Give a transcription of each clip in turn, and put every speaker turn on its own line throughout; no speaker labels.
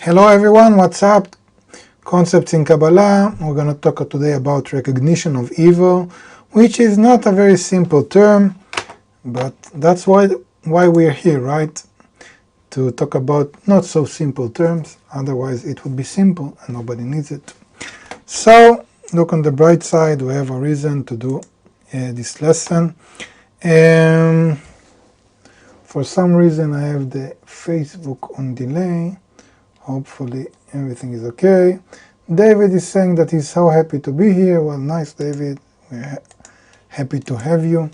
Hello everyone, what's up? Concepts in Kabbalah. We're going to talk today about recognition of evil, which is not a very simple term, but that's why we're here, right? To talk about not so simple terms, otherwise it would be simple and nobody needs it. So, look on the bright side, we have a reason to do this lesson. For some reason I have the Facebook on delay. Hopefully everything is okay. David is saying that he's so happy to be here. Well, nice, David. We're happy to have you.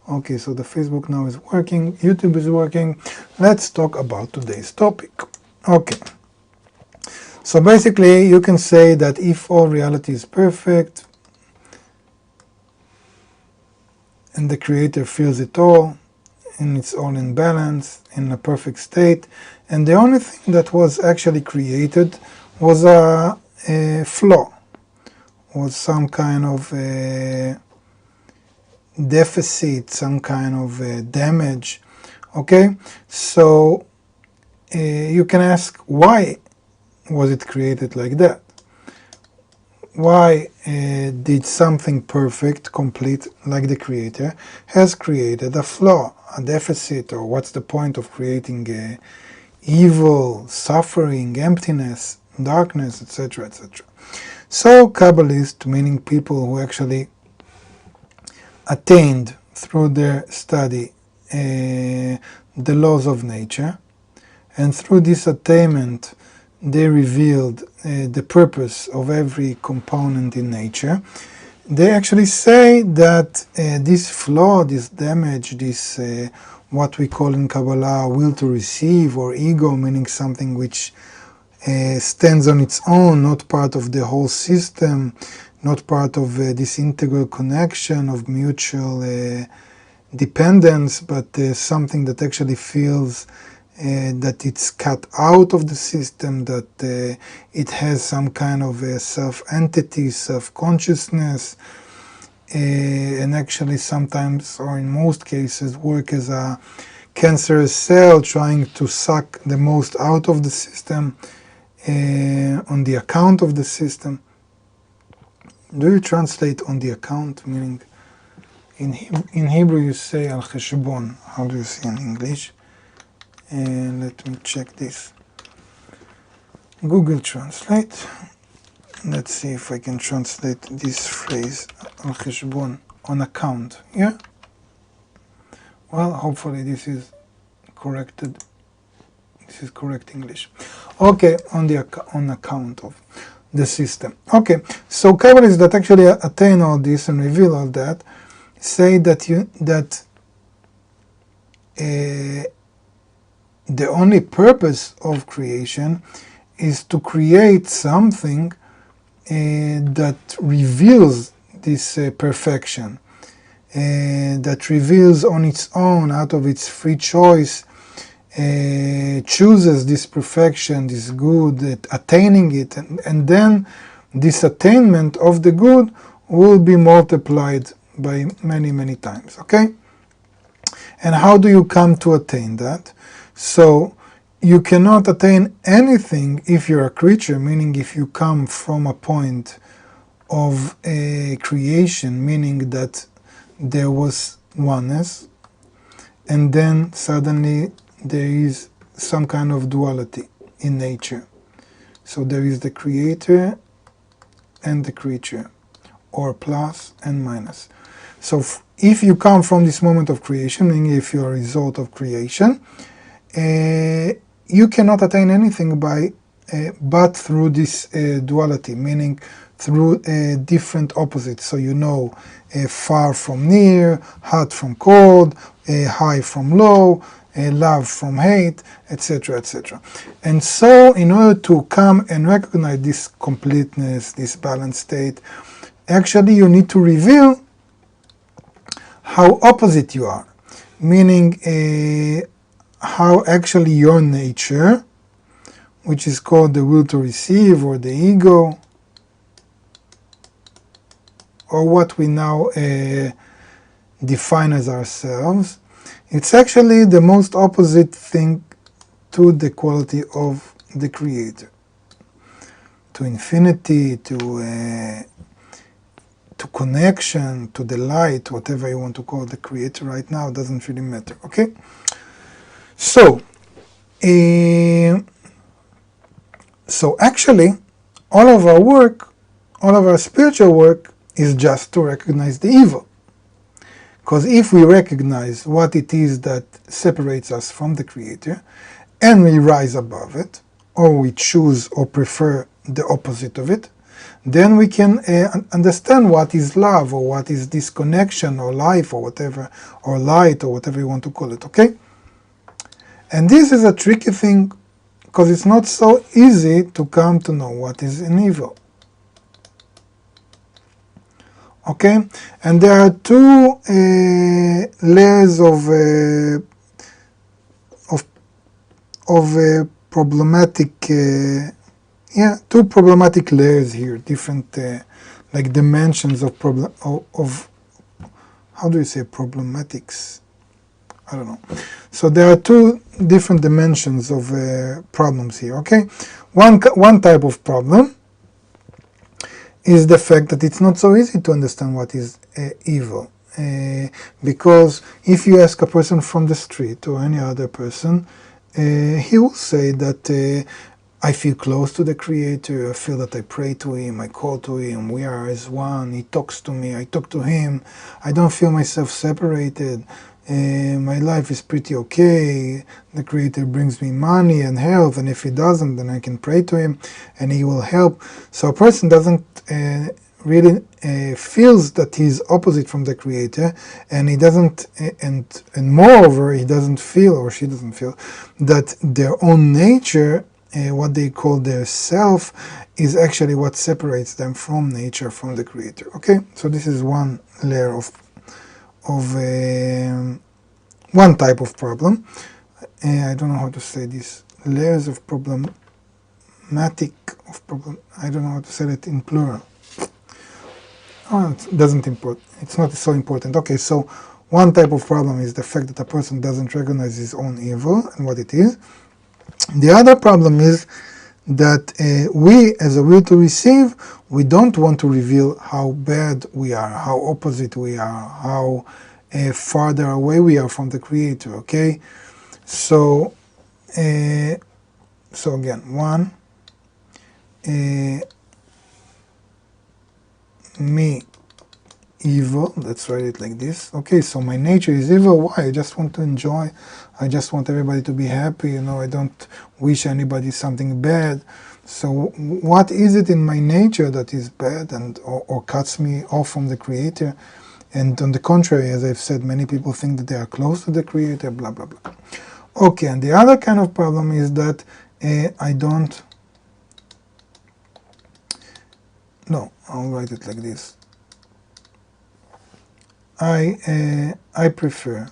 Okay, so the Facebook now is working. YouTube is working. Let's talk about today's topic. Okay. So basically, you can say that if all reality is perfect and the Creator feels it all, and it's all in balance, in a perfect state, and the only thing that was actually created was a flaw, was some kind of deficit, some kind of damage. Okay, so you can ask, why was it created like that? Why did something perfect, complete, like the Creator, has created a flaw, a deficit, or what's the point of creating evil, suffering, emptiness, darkness, etc., etc.? So Kabbalists, meaning people who actually attained through their study the laws of nature, and through this attainment they revealed the purpose of every component in nature. They actually say that this flaw, this damage, this what we call in Kabbalah will to receive, or ego, meaning something which stands on its own, not part of the whole system, not part of this integral connection of mutual dependence, but something that actually feels that it's cut out of the system, that it has some kind of self-entity, self-consciousness, and actually sometimes, or in most cases, work as a cancerous cell trying to suck the most out of the system on the account of the system. Do you translate on the account? Meaning, in Hebrew you say al cheshbon. How do you say in English? Let me check this. Google Translate. Let's see if I can translate this phrase, al cheshbon, on account. Yeah? Well, hopefully this is corrected. This is correct English. Okay, on account of the system. Okay, so Kabbalists that actually attain all this and reveal all that say that the only purpose of creation is to create something that reveals this perfection, that reveals on its own, out of its free choice, chooses this perfection, this good, attaining it, and then this attainment of the good will be multiplied by many, many times, okay? And how do you come to attain that? So you cannot attain anything if you're a creature, meaning if you come from a point of a creation, meaning that there was oneness, and then suddenly there is some kind of duality in nature. So there is the Creator and the creature, or plus and minus. So if you come from this moment of creation, meaning if you're a result of creation, you cannot attain anything but through this duality, meaning through different opposites. So you know, far from near, hot from cold, high from low, love from hate, etc., etc. And so in order to come and recognize this completeness, this balanced state, actually you need to reveal how opposite you are, meaning how actually your nature, which is called the will to receive, or the ego, or what we now define as ourselves, it's actually the most opposite thing to the quality of the Creator. infinity, to connection, to the light, whatever you want to call the creator right now, doesn't really matter, okay? So, so actually, all of our work, all of our spiritual work is just to recognize the evil. Because if we recognize what it is that separates us from the Creator, and we rise above it, or we choose or prefer the opposite of it, then we can understand what is love, or what is disconnection, or life, or whatever, or light, or whatever you want to call it, okay? And this is a tricky thing, because it's not so easy to come to know what is an evil. Okay, and there are two layers of problematic, two problematic layers here, different like dimensions of problem of how do you say problematics? I don't know. So there are two different dimensions of problems here. Okay, one type of problem is the fact that it's not so easy to understand what is evil. Because if you ask a person from the street or any other person, he will say that I feel close to the Creator, I feel that I pray to Him, I call to Him, we are as one, He talks to me, I talk to Him, I don't feel myself separated, my life is pretty okay, the Creator brings me money and health, and if He doesn't, then I can pray to Him and He will help. So a person doesn't really feels that he's opposite from the Creator, and he doesn't, and moreover, he doesn't feel, or she doesn't feel, that their own nature, what they call their self, is actually what separates them from nature, from the Creator. Okay, so this is one layer of one type of problem. I don't know how to say this. Layers of problematic of problem. I don't know how to say it in plural. Oh, it doesn't import. It's not so important. Okay, so one type of problem is the fact that a person doesn't recognize his own evil and what it is. The other problem is that we, as a will to receive, we don't want to reveal how bad we are, how opposite we are, how farther away we are from the Creator. Okay, so so again, one, me evil, let's write it like this. Okay, so my nature is evil. Why? I just want to enjoy, I just want everybody to be happy, you know, I don't wish anybody something bad. So what is it in my nature that is bad and or cuts me off from the Creator? And on the contrary, as I've said, many people think that they are close to the Creator, blah blah blah. Okay, and the other kind of problem is that I don't, no, I'll write it like this. I prefer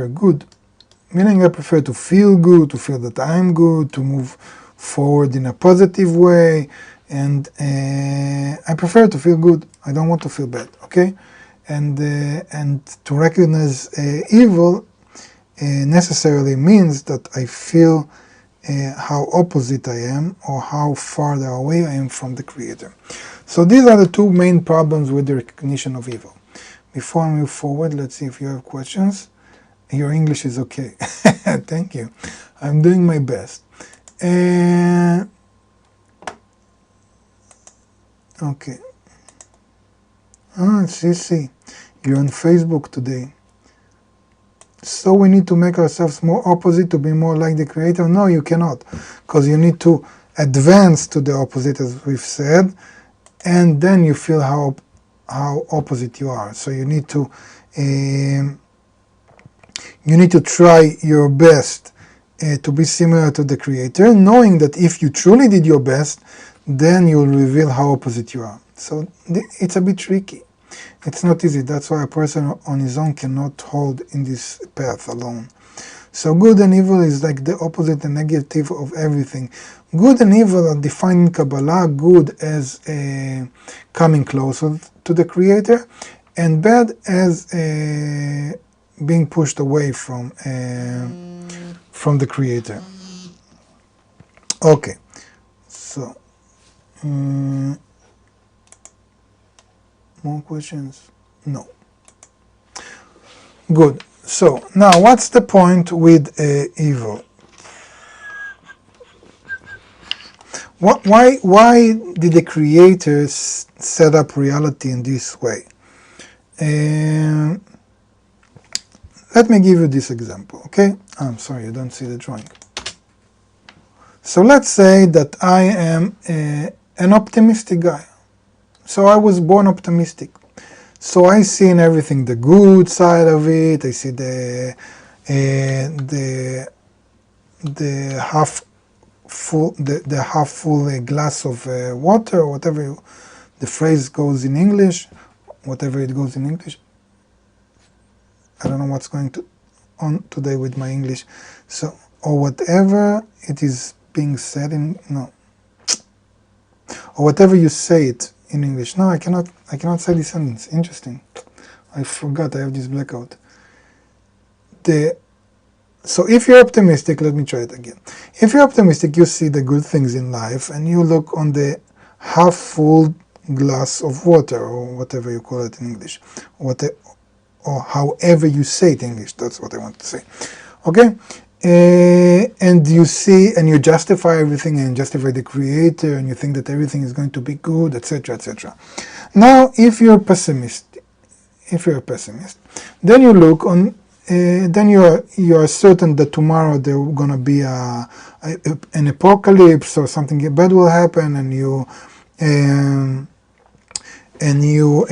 good, meaning I prefer to feel good, to feel that I'm good, to move forward in a positive way, and I prefer to feel good. I don't want to feel bad. Okay, and to recognize evil necessarily means that I feel how opposite I am, or how farther away I am from the Creator. So these are the two main problems with the recognition of evil. Before I move forward, let's see if you have questions. Your English is okay. Thank you. I'm doing my best. Okay. Sissy, you're on Facebook today. So we need to make ourselves more opposite to be more like the Creator? No, you cannot, because you need to advance to the opposite, as we've said, and then you feel how opposite you are. So you need to try your best to be similar to the Creator, knowing that if you truly did your best, then you'll reveal how opposite you are. So it's a bit tricky. It's not easy. That's why a person on his own cannot hold in this path alone. So good and evil is like the opposite and negative of everything. Good and evil are defined in Kabbalah, good as coming closer to the Creator, and bad as being pushed away from the Creator. Okay, so more questions? No. Good. So now, what's the point with evil? Why did the creators set up reality in this way? Let me give you this example, okay? I'm sorry, you don't see the drawing. So let's say that I am an optimistic guy. So I was born optimistic. So I see in everything the good side of it. I see the half full, the half full glass of water, or whatever the phrase goes in English, whatever it goes in English. I don't know what's going on today with my English. So, or whatever it is being said in, no, or whatever you say it in English. No, I cannot say this sentence. Interesting. I forgot, I have this blackout. So if you're optimistic, let me try it again. If you're optimistic, you see the good things in life and you look on the half full glass of water, or whatever you call it in English, or however you say it in English, that's what I want to say. Okay? And you see, and you justify everything and justify the creator, and you think that everything is going to be good, etc., etc. Now, if you're a pessimist, then you look on, then you are certain that tomorrow there will gonna be an apocalypse or something bad will happen, and you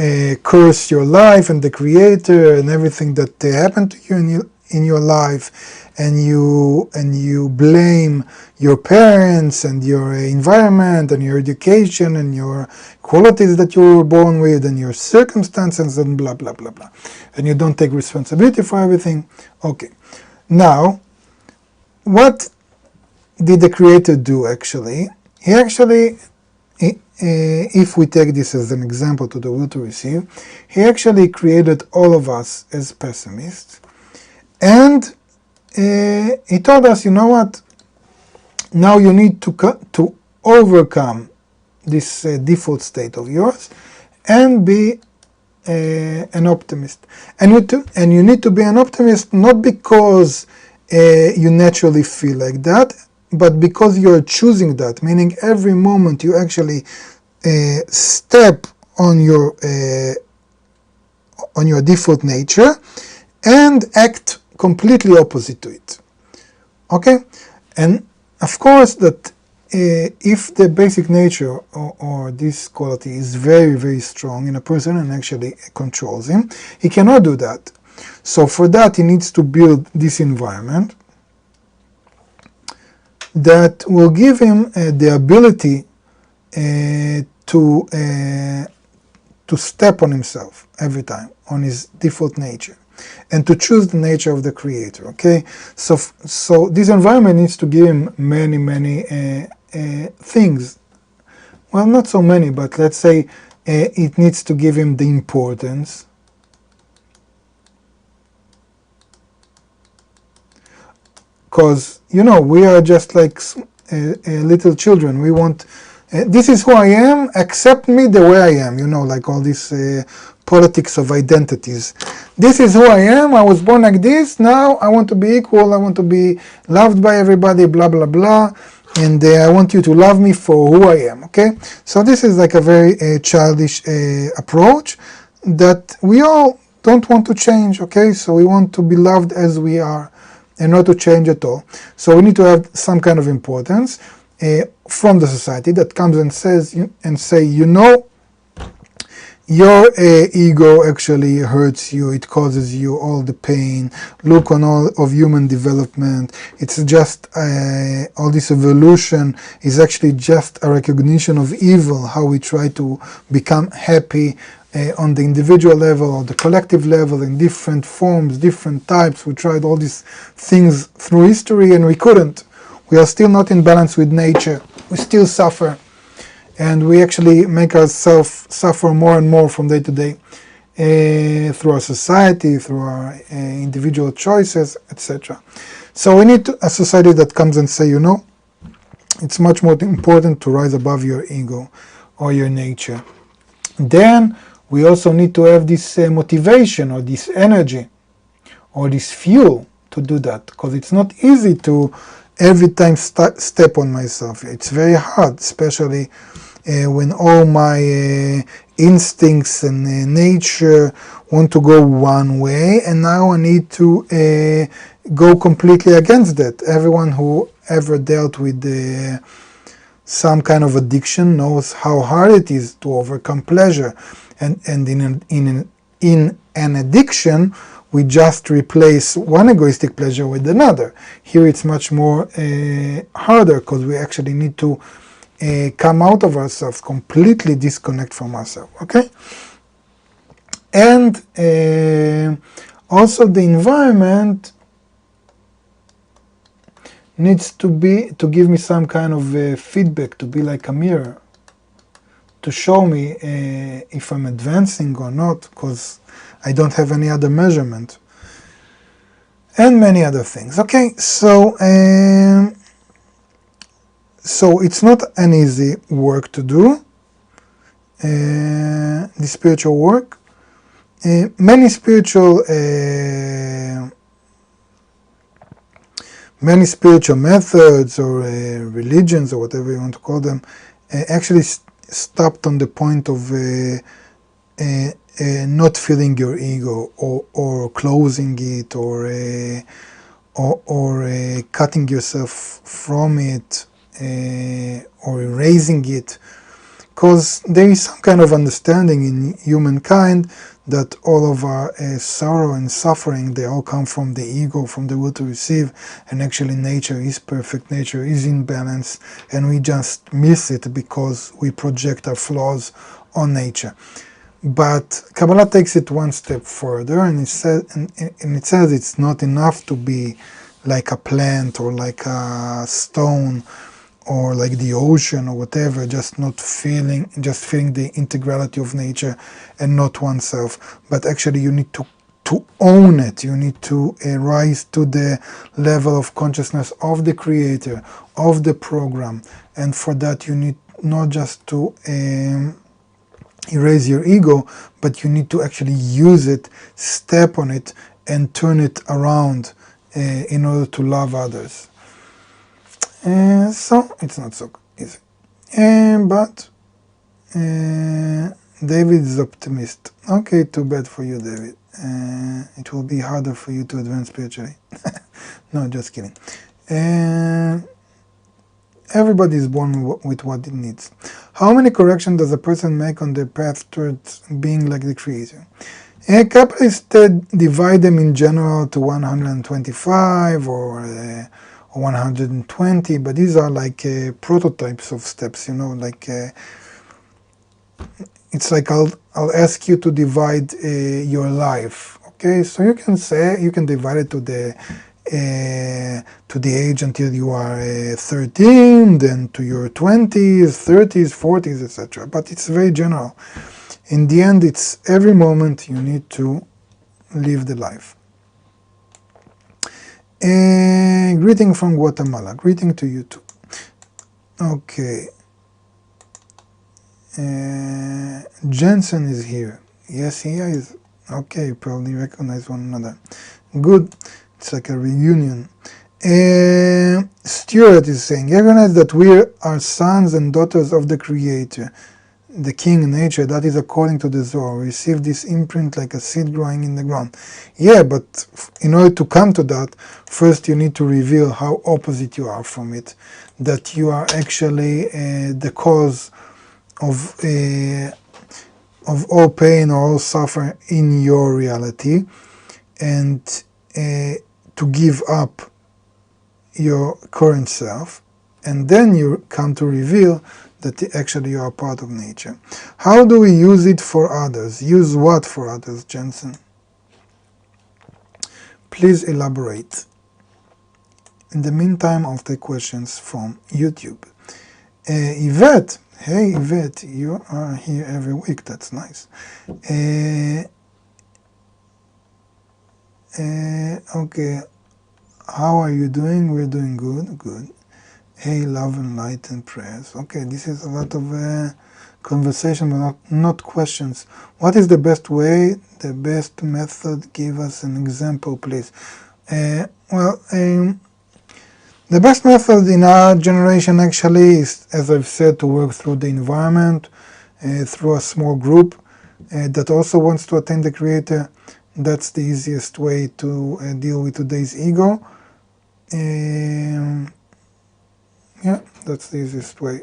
curse your life and the creator and everything that happened to you in your life. And you blame your parents and your environment and your education and your qualities that you were born with and your circumstances and blah, blah, blah, blah. And you don't take responsibility for everything. Okay. Now, what did the Creator do actually? He actually, if we take this as an example to the will to receive, he actually created all of us as pessimists. And he told us, you know what, now you need to overcome this default state of yours and be an optimist. And you need to be an optimist not because you naturally feel like that, but because you're choosing that, meaning every moment you actually step on your default nature and act completely opposite to it. Okay? And of course that if the basic nature or this quality is very, very strong in a person and actually controls him, he cannot do that. So for that he needs to build this environment that will give him the ability to step on himself every time, on his default nature, and to choose the nature of the creator. Okay, so this environment needs to give him many things. Well, not so many, but let's say it needs to give him the importance, because we are just like little children. We want this is who I am, accept me the way I am, like all this politics of identities. This is who I am, I was born like this, now I want to be equal, I want to be loved by everybody, blah, blah, blah, and I want you to love me for who I am, okay? So this is like a very childish approach that we all don't want to change, okay? So we want to be loved as we are and not to change at all. So we need to have some kind of importance from the society that comes and says, your ego actually hurts you, it causes you all the pain, look on all of human development, it's just all this evolution is actually just a recognition of evil, how we try to become happy on the individual level or the collective level in different forms, different types. We tried all these things through history and we couldn't. We are still not in balance with nature, we still suffer. And we actually make ourselves suffer more and more from day to day through our society, through our individual choices, etc. So we need a society that comes and say, It's much more important to rise above your ego or your nature. Then we also need to have this motivation or this energy or this fuel to do that, because it's not easy to every time step on myself. It's very hard, especially when all my instincts and nature want to go one way, and now I need to go completely against that. Everyone who ever dealt with some kind of addiction knows how hard it is to overcome pleasure, and in an addiction we just replace one egoistic pleasure with another. Here it's much more harder, because we actually need to come out of ourselves, completely disconnect from ourselves, okay? And also the environment needs to give me some kind of feedback, to be like a mirror, to show me if I'm advancing or not, because I don't have any other measurement, and many other things. Okay, so it's not an easy work to do, the spiritual work. Many spiritual methods or religions, or whatever you want to call them, actually stopped on the point of not filling your ego, or closing it, or cutting yourself from it, or erasing it, because there is some kind of understanding in humankind that all of our sorrow and suffering, they all come from the ego, from the will to receive, and actually nature is perfect, nature is in balance, and we just miss it because we project our flaws on nature. But Kabbalah takes it one step further, and it says it's not enough to be like a plant or like a stone or like the ocean or whatever, just feeling the integrality of nature and not oneself. But actually you need to own it. You need to rise to the level of consciousness of the creator, of the program. And for that you need not just to erase your ego, but you need to actually use it, step on it, and turn it around in order to love others. So it's not so easy. But David is optimist. Okay, too bad for you, David. It will be harder for you to advance spiritually. No, just kidding. Everybody is born with what it needs. How many corrections does a person make on their path towards being like the Creator? Kabbalists divide them in general to 125 or 120, but these are like prototypes of steps, like it's like I'll ask you to divide your life, okay? So you can divide it to the age until you are 13, then to your 20s, 30s, 40s, etc. But it's very general. In the end, it's every moment you need to live the life. Greeting from Guatemala. Greeting to you too. Okay. Jensen is here. Yes, he is. Okay, probably recognize one another. Good. It's like a reunion. Stuart is saying, recognize that we are sons and daughters of the Creator, the King Nature. That is according to the Zohar. We receive this imprint like a seed growing in the ground. Yeah, but in order to come to that, first you need to reveal how opposite you are from it. That you are actually the cause of all pain or all suffering in your reality, and to give up your current self, and then you come to reveal that actually you are part of nature. How do we use it for others? Use what for others, Jensen? Please elaborate. In the meantime, I'll take questions from YouTube. Yvette, hey Yvette, you are here every week, that's nice. Okay, how are you doing? We're doing good, good. Hey, love and light and prayers. Okay, this is a lot of conversation, but not questions. What is the best way, the best method? Give us an example, please. The best method in our generation actually is, as I've said, to work through the environment, through a small group that also wants to attain the Creator. That's the easiest way to deal with today's ego. Yeah, that's the easiest way.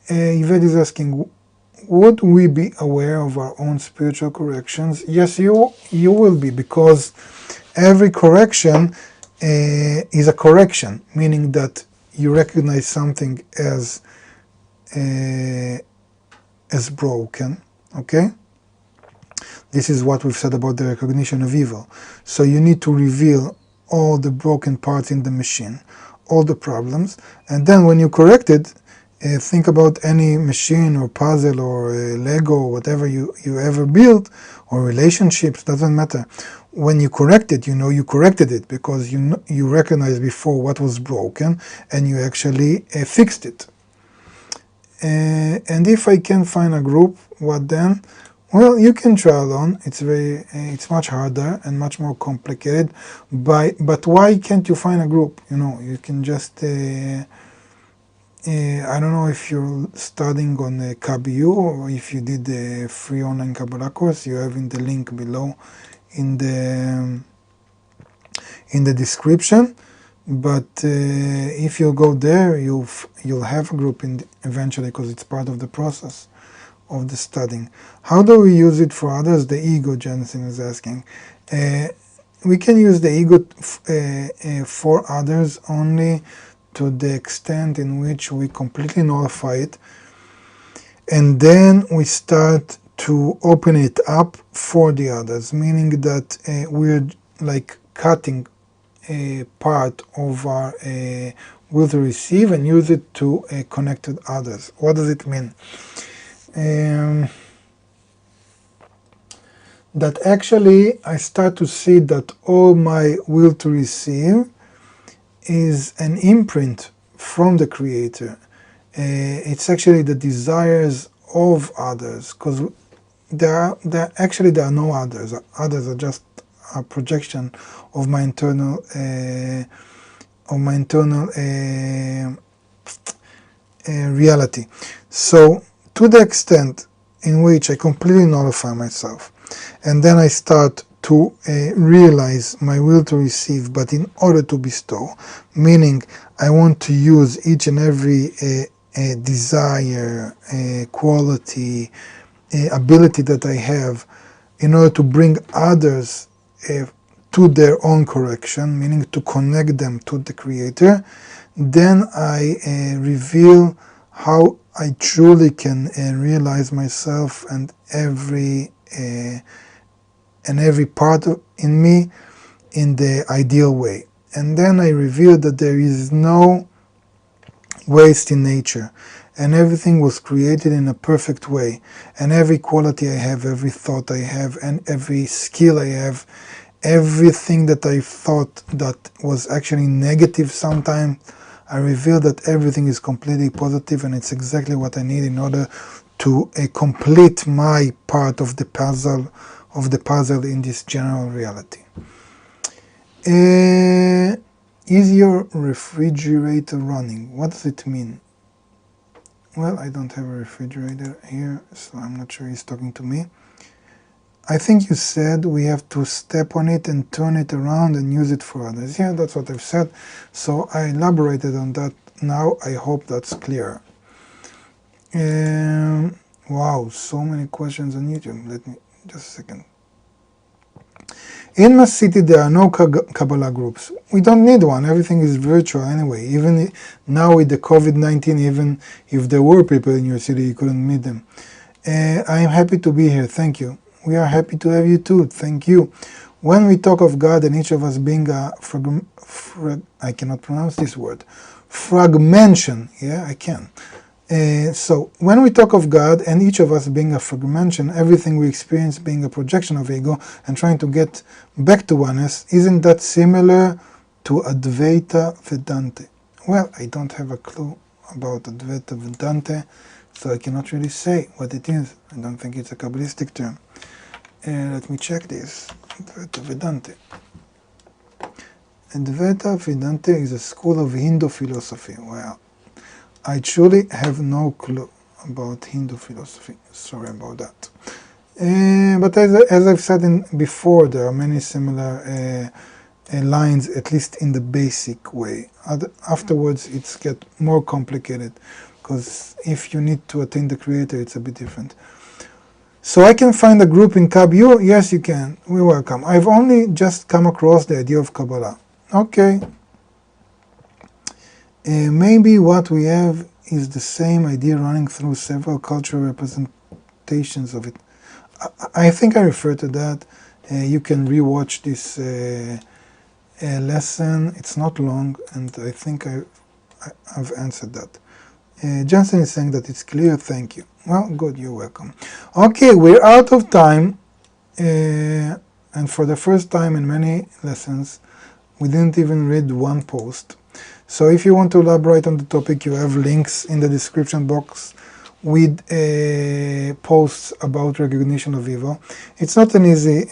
Yvette is asking, would we be aware of our own spiritual corrections? Yes, you will be, because every correction is a correction, meaning that you recognize something as broken, okay? This is what we've said about the recognition of evil. So you need to reveal all the broken parts in the machine, all the problems, and then when you correct it, think about any machine or puzzle or Lego or whatever you ever built, or relationships, doesn't matter. When you correct it, you know you corrected it because you recognized before what was broken and you actually fixed it. And if I can find a group, what then? Well, you can try alone. It's much harder and much more complicated. But why can't you find a group? You can just I don't know if you're studying on KBU or if you did the free online Kabbalah course. You have in the link below in the description. But if you go there, you'll have a group eventually, because it's part of the process of the studying. How do we use it for others? The ego, Jensen is asking. We can use the ego for others only to the extent in which we completely nullify it, and then we start to open it up for the others, meaning that we're like cutting a part of our will to receive and use it to connect with others. What does it mean? That actually I start to see that all my will to receive is an imprint from the Creator. It's actually the desires of others, because there are no others. Others are just a projection of my internal reality. So to the extent in which I completely nullify myself, and then I start to realize my will to receive, but in order to bestow, meaning I want to use each and every desire, quality, ability that I have in order to bring others to their own correction, meaning to connect them to the Creator, then I reveal how I truly can realize myself and every part in me in the ideal way. And then I reveal that there is no waste in nature, and everything was created in a perfect way, and every quality I have, every thought I have, and every skill I have, everything that I thought that was actually negative sometimes, I reveal that everything is completely positive, and it's exactly what I need in order to complete my part of the puzzle in this general reality. Is your refrigerator running? What does it mean? Well, I don't have a refrigerator here, so I'm not sure he's talking to me. I think you said we have to step on it and turn it around and use it for others. Yeah, that's what I've said. So I elaborated on that now. I hope that's clear. Wow, so many questions on YouTube. Let me just a second. In my city, there are no Kabbalah groups. We don't need one. Everything is virtual anyway. Even now with the COVID-19, even if there were people in your city, you couldn't meet them. I am happy to be here. Thank you. We are happy to have you too. Thank you. When we talk of God and each of us being a I cannot pronounce this word. Fragmentation. Yeah, I can. So when we talk of God and each of us being a fragmentation, everything we experience being a projection of ego and trying to get back to oneness, isn't that similar to Advaita Vedanta? Well, I don't have a clue about Advaita Vedanta, so I cannot really say what it is. I don't think it's a Kabbalistic term. Let me check this. Advaita Vedanta. Advaita Vedanta is a school of Hindu philosophy. Well, I truly have no clue about Hindu philosophy. Sorry about that. But as I've said before, there are many similar lines, at least in the basic way. Afterwards, it's get more complicated, because if you need to attain the Creator, it's a bit different. So I can find a group in KabU? Yes, you can. We're welcome. I've only just come across the idea of Kabbalah. Okay. Maybe what we have is the same idea running through several cultural representations of it. I think I refer to that. You can rewatch this lesson. It's not long, and I think I've answered that. Johnson is saying that it's clear. Thank you. Well, good. You're welcome. Okay, we're out of time. And for the first time in many lessons, we didn't even read one post. So if you want to elaborate on the topic, you have links in the description box with posts about recognition of evil. It's not an easy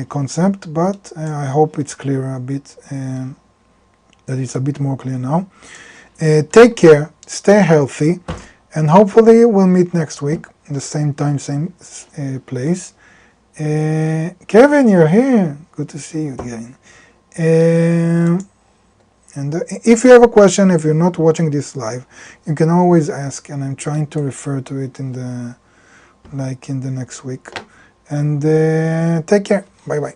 concept, but I hope it's clearer a bit, that it's a bit more clear now. Take care, stay healthy, and hopefully we'll meet next week, the same time, same place. Kevin, you're here. Good to see you again. And if you have a question, if you're not watching this live, you can always ask, and I'm trying to refer to it in the next week. And take care. Bye-bye.